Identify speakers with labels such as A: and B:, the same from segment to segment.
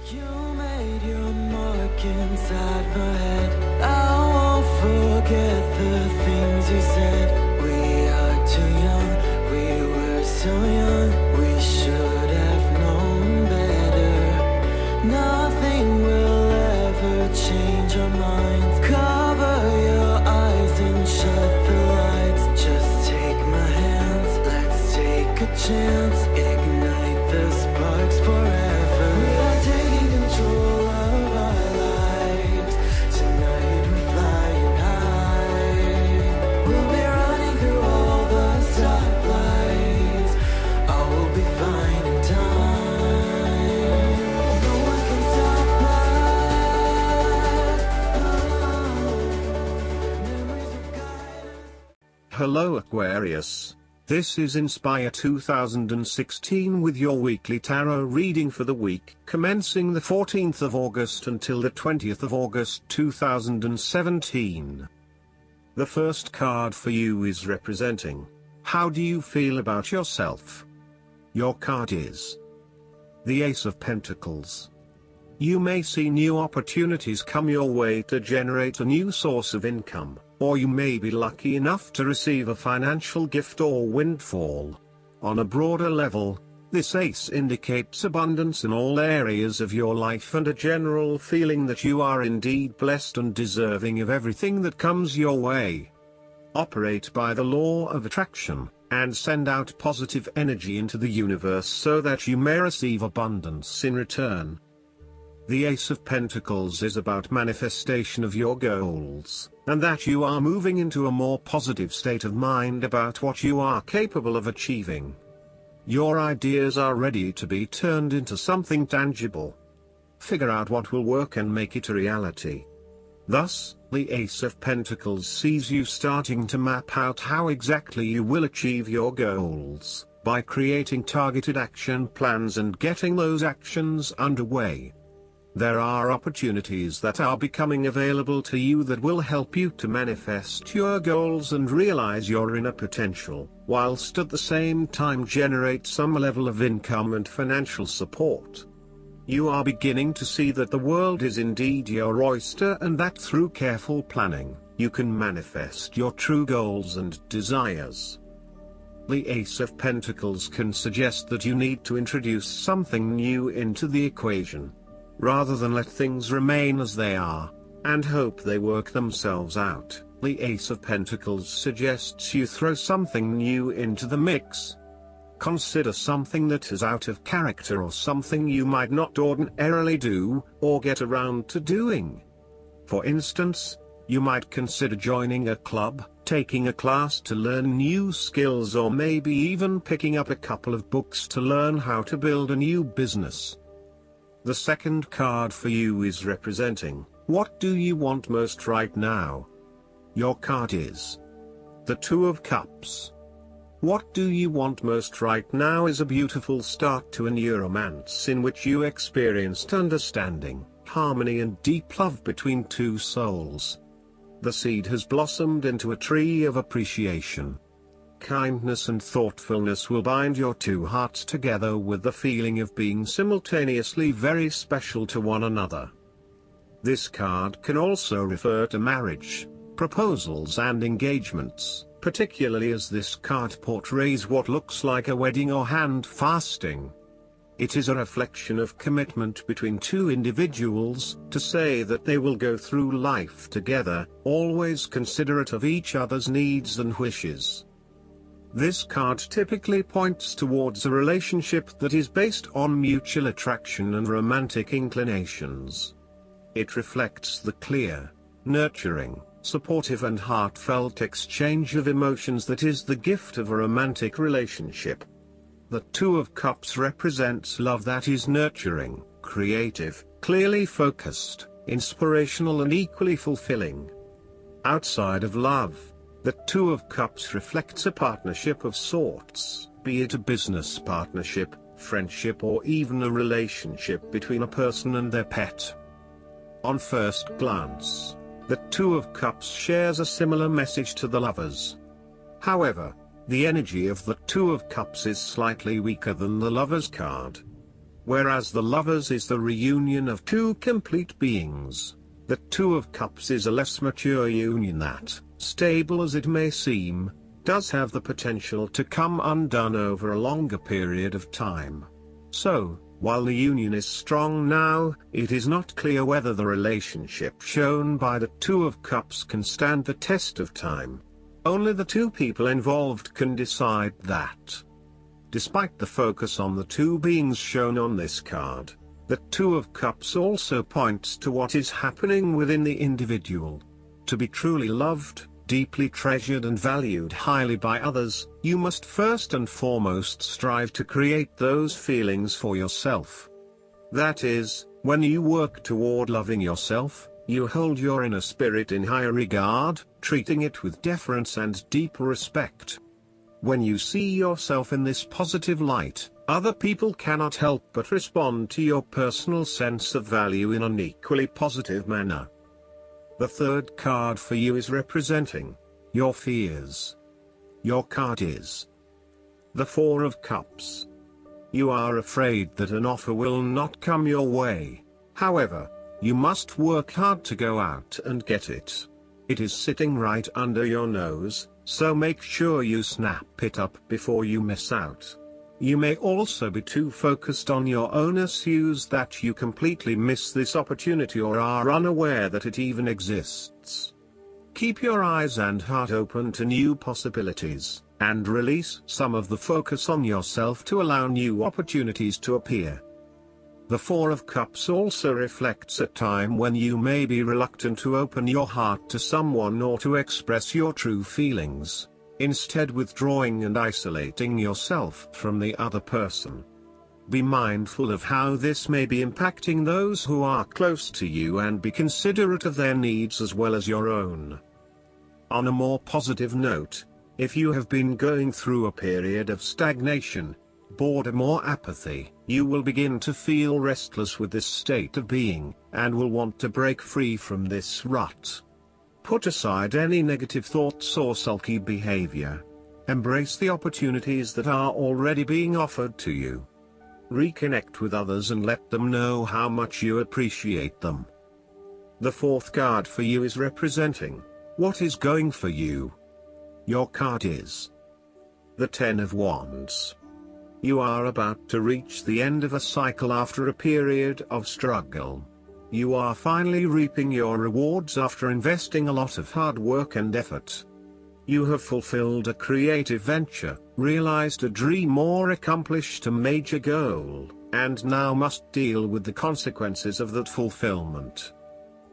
A: You made your mark inside my head. I won't forget the things you said. We are too young, we were so young. We should have known better. Nothing will ever change our minds. Cover your eyes and shut the lights. Just take my hands, let's take a chance. Ignite the sparks forever. We are taking control of our lives. Tonight we're flying high. We'll be running through all the stoplights. All will be fine in time. No one can stop us. Memories will guide us.
B: Hello Aquarius. This is Inspire 2016 with your weekly tarot reading for the week commencing the 14th of August until the 20th of August 2017. The first card for you is representing, how do you feel about yourself? Your card is the Ace of Pentacles. You may see new opportunities come your way to generate a new source of income, or you may be lucky enough to receive a financial gift or windfall. On a broader level, this ace indicates abundance in all areas of your life and a general feeling that you are indeed blessed and deserving of everything that comes your way. Operate by the law of attraction, and send out positive energy into the universe so that you may receive abundance in return. The Ace of Pentacles is about manifestation of your goals, and that you are moving into a more positive state of mind about what you are capable of achieving. Your ideas are ready to be turned into something tangible. Figure out what will work and make it a reality. Thus, the Ace of Pentacles sees you starting to map out how exactly you will achieve your goals, by creating targeted action plans and getting those actions underway. There are opportunities that are becoming available to you that will help you to manifest your goals and realize your inner potential, whilst at the same time generate some level of income and financial support. You are beginning to see that the world is indeed your oyster and that through careful planning, you can manifest your true goals and desires. The Ace of Pentacles can suggest that you need to introduce something new into the equation, rather than let things remain as they are, and hope they work themselves out. The Ace of Pentacles suggests you throw something new into the mix. Consider something that is out of character or something you might not ordinarily do, or get around to doing. For instance, you might consider joining a club, taking a class to learn new skills, or maybe even picking up a couple of books to learn how to build a new business. The second card for you is representing, what do you want most right now? Your card is the Two of Cups. What do you want most right now is a beautiful start to a new romance in which you experienced understanding, harmony and deep love between two souls. The seed has blossomed into a tree of appreciation. Kindness and thoughtfulness will bind your two hearts together with the feeling of being simultaneously very special to one another. This card can also refer to marriage, proposals and engagements, particularly as this card portrays what looks like a wedding or hand fasting. It is a reflection of commitment between two individuals, to say that they will go through life together, always considerate of each other's needs and wishes. This card typically points towards a relationship that is based on mutual attraction and romantic inclinations. It reflects the clear, nurturing, supportive and heartfelt exchange of emotions that is the gift of a romantic relationship. The Two of Cups represents love that is nurturing, creative, clearly focused, inspirational and equally fulfilling. Outside of love, the Two of Cups reflects a partnership of sorts, be it a business partnership, friendship or even a relationship between a person and their pet. On first glance, the Two of Cups shares a similar message to the Lovers. However, the energy of the Two of Cups is slightly weaker than the Lovers card. whereas the Lovers is the reunion of two complete beings. The Two of Cups is a less mature union that, stable as it may seem, does have the potential to come undone over a longer period of time. So, while the union is strong now, it is not clear whether the relationship shown by the Two of Cups can stand the test of time. Only the two people involved can decide that. Despite the focus on the two beings shown on this card, the Two of Cups also points to what is happening within the individual. To be truly loved, deeply treasured and valued highly by others, you must first and foremost strive to create those feelings for yourself. That is, when you work toward loving yourself, you hold your inner spirit in high regard, treating it with deference and deep respect. When you see yourself in this positive light, other people cannot help but respond to your personal sense of value in an equally positive manner. The third card for you is representing your fears. Your card is the Four of Cups. You are afraid that an offer will not come your way. However, you must work hard to go out and get it. It is sitting right under your nose, so make sure you snap it up before you miss out. You may also be too focused on your own issues that you completely miss this opportunity or are unaware that it even exists. Keep your eyes and heart open to new possibilities, and release some of the focus on yourself to allow new opportunities to appear. The Four of Cups also reflects a time when you may be reluctant to open your heart to someone or to express your true feelings, instead withdrawing and isolating yourself from the other person. Be mindful of how this may be impacting those who are close to you and be considerate of their needs as well as your own. On a more positive note, if you have been going through a period of stagnation, boredom or apathy, you will begin to feel restless with this state of being, and will want to break free from this rut. Put aside any negative thoughts or sulky behavior. Embrace the opportunities that are already being offered to you. Reconnect with others and let them know how much you appreciate them. The fourth card for you is representing what is going for you. Your card is the Ten of Wands. You are about to reach the end of a cycle after a period of struggle. You are finally reaping your rewards after investing a lot of hard work and effort. You have fulfilled a creative venture, realized a dream or accomplished a major goal, and now must deal with the consequences of that fulfillment.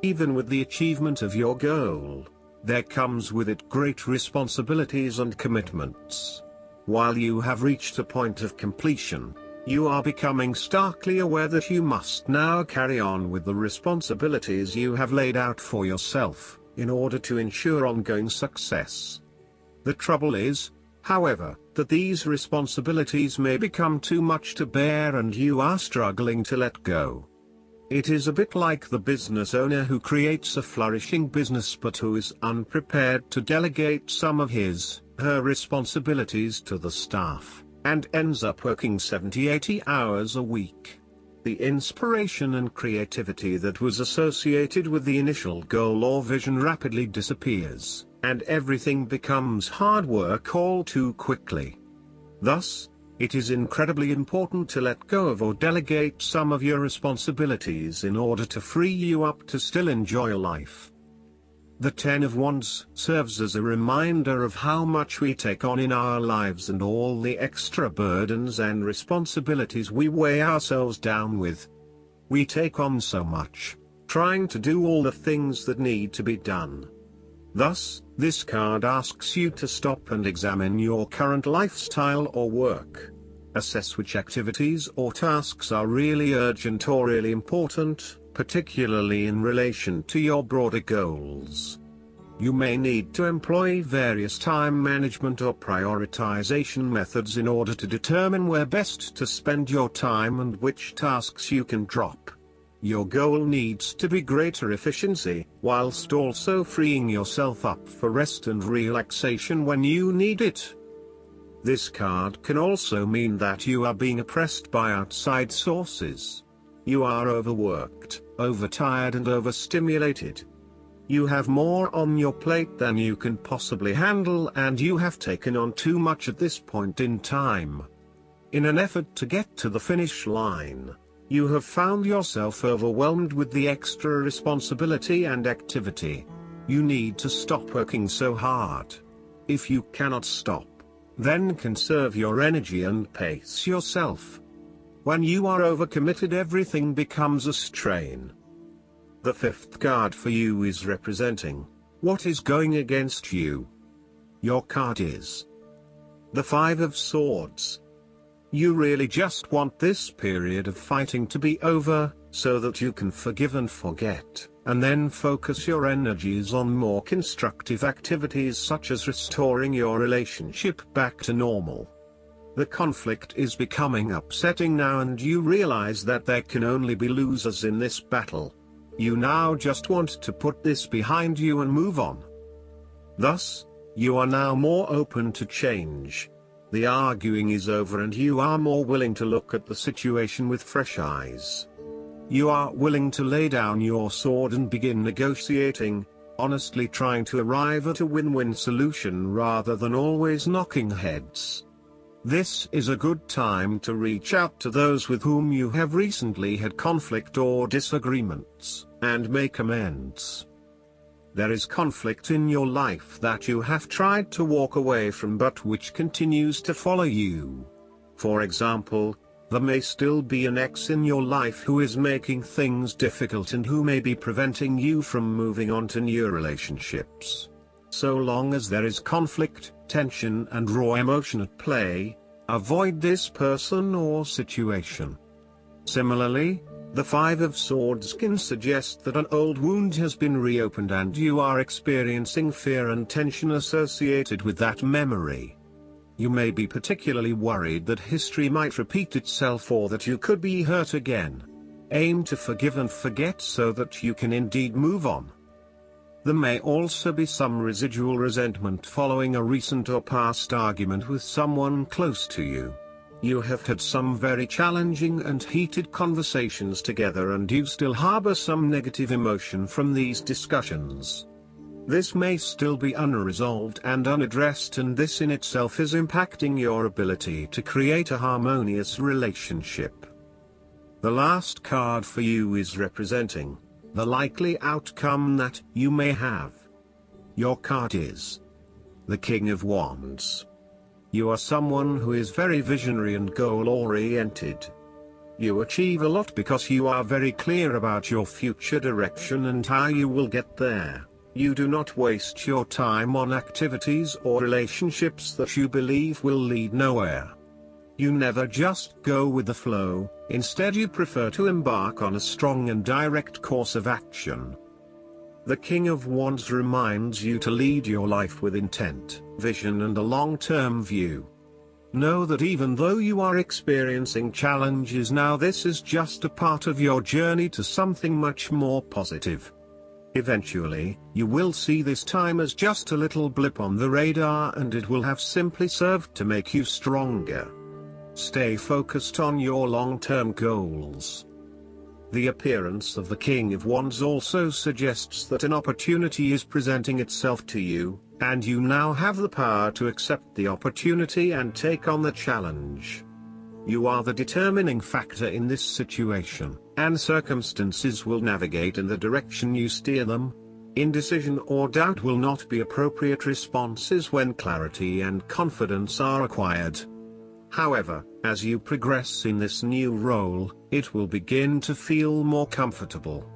B: Even with the achievement of your goal, there comes with it great responsibilities and commitments. While you have reached a point of completion, you are becoming starkly aware that you must now carry on with the responsibilities you have laid out for yourself, in order to ensure ongoing success. The trouble is, however, that these responsibilities may become too much to bear and you are struggling to let go. It is a bit like the business owner who creates a flourishing business but who is unprepared to delegate some of her responsibilities to the staff, and ends up working 70-80 hours a week. The inspiration and creativity that was associated with the initial goal or vision rapidly disappears, and everything becomes hard work all too quickly. Thus, it is incredibly important to let go of or delegate some of your responsibilities in order to free you up to still enjoy life. The Ten of Wands serves as a reminder of how much we take on in our lives and all the extra burdens and responsibilities we weigh ourselves down with. We take on so much, trying to do all the things that need to be done. Thus, this card asks you to stop and examine your current lifestyle or work. Assess which activities or tasks are really urgent or really important, particularly in relation to your broader goals. You may need to employ various time management or prioritization methods in order to determine where best to spend your time and which tasks you can drop. Your goal needs to be greater efficiency, whilst also freeing yourself up for rest and relaxation when you need it. This card can also mean that you are being oppressed by outside sources. You are overworked, overtired and overstimulated. You have more on your plate than you can possibly handle, and you have taken on too much at this point in time. In an effort to get to the finish line, you have found yourself overwhelmed with the extra responsibility and activity. You need to stop working so hard. If you cannot stop, then conserve your energy and pace yourself. When you are overcommitted, everything becomes a strain. The fifth card for you is representing what is going against you. Your card is the Five of Swords. You really just want this period of fighting to be over, so that you can forgive and forget, and then focus your energies on more constructive activities such as restoring your relationship back to normal. The conflict is becoming upsetting now, and you realize that there can only be losers in this battle. You now just want to put this behind you and move on. Thus, you are now more open to change. The arguing is over and you are more willing to look at the situation with fresh eyes. You are willing to lay down your sword and begin negotiating, honestly trying to arrive at a win-win solution rather than always knocking heads. This is a good time to reach out to those with whom you have recently had conflict or disagreements, and make amends. There is conflict in your life that you have tried to walk away from but which continues to follow you. For example, there may still be an ex in your life who is making things difficult and who may be preventing you from moving on to new relationships. So long as there is conflict, tension and raw emotion at play, avoid this person or situation. Similarly, the Five of Swords can suggest that an old wound has been reopened and you are experiencing fear and tension associated with that memory. You may be particularly worried that history might repeat itself or that you could be hurt again. Aim to forgive and forget so that you can indeed move on. There may also be some residual resentment following a recent or past argument with someone close to you. You have had some very challenging and heated conversations together and you still harbor some negative emotion from these discussions. This may still be unresolved and unaddressed, and this in itself is impacting your ability to create a harmonious relationship. The last card for you is representing the likely outcome that you may have. Your card is the King of Wands. You are someone who is very visionary and goal-oriented. You achieve a lot because you are very clear about your future direction and how you will get there. You do not waste your time on activities or relationships that you believe will lead nowhere. You never just go with the flow, instead you prefer to embark on a strong and direct course of action. The King of Wands reminds you to lead your life with intent, vision and a long-term view. Know that even though you are experiencing challenges now, this is just a part of your journey to something much more positive. Eventually, you will see this time as just a little blip on the radar, and it will have simply served to make you stronger. Stay focused on your long-term goals. The appearance of the King of Wands also suggests that an opportunity is presenting itself to you, and you now have the power to accept the opportunity and take on the challenge. You are the determining factor in this situation, and circumstances will navigate in the direction you steer them. Indecision or doubt will not be appropriate responses when clarity and confidence are acquired. However, as you progress in this new role, it will begin to feel more comfortable.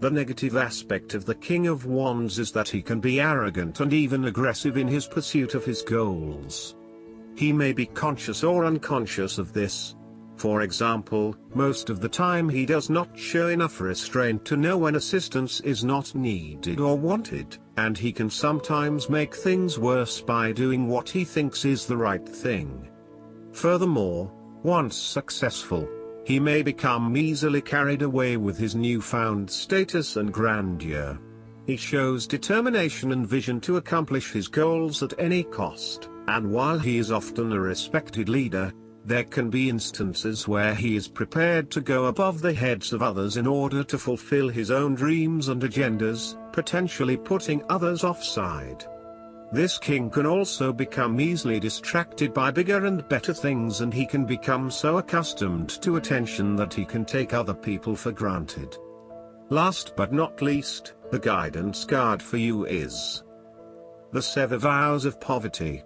B: The negative aspect of the King of Wands is that he can be arrogant and even aggressive in his pursuit of his goals. He may be conscious or unconscious of this. For example, most of the time he does not show enough restraint to know when assistance is not needed or wanted, and he can sometimes make things worse by doing what he thinks is the right thing. Furthermore, once successful, he may become easily carried away with his newfound status and grandeur. He shows determination and vision to accomplish his goals at any cost. And while he is often a respected leader, there can be instances where he is prepared to go above the heads of others in order to fulfill his own dreams and agendas, potentially putting others offside. This king can also become easily distracted by bigger and better things, and he can become so accustomed to attention that he can take other people for granted. Last but not least, the guidance card for you is the 7 Vows of Poverty.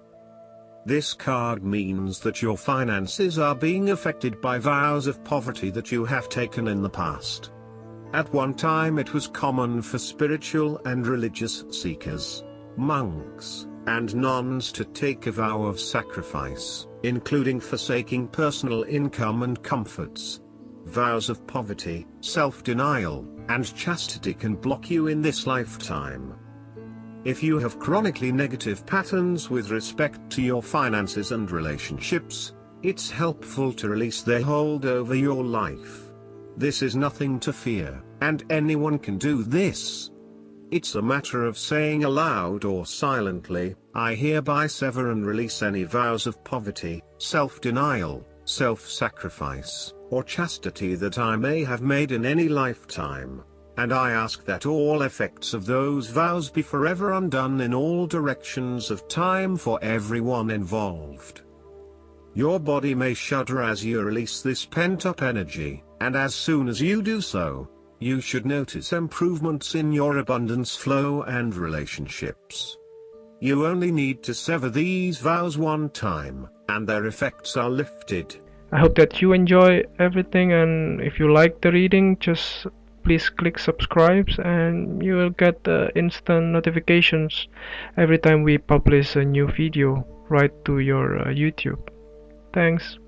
B: This card means that your finances are being affected by vows of poverty that you have taken in the past. At one time it was common for spiritual and religious seekers, monks, and nuns to take a vow of sacrifice, including forsaking personal income and comforts. Vows of poverty, self-denial, and chastity can block you in this lifetime. If you have chronically negative patterns with respect to your finances and relationships, it's helpful to release their hold over your life. This is nothing to fear, and anyone can do this. It's a matter of saying aloud or silently, I hereby sever and release any vows of poverty, self-denial, self-sacrifice, or chastity that I may have made in any lifetime. And I ask that all effects of those vows be forever undone in all directions of time for everyone involved. Your body may shudder as you release this pent-up energy, and as soon as you do so, you should notice improvements in your abundance flow and relationships. You only need to sever these vows one time, and their effects are lifted.
C: I hope that you enjoy everything, and if you like the reading, just please click subscribe and you will get instant notifications every time we publish a new video right to your YouTube. Thanks.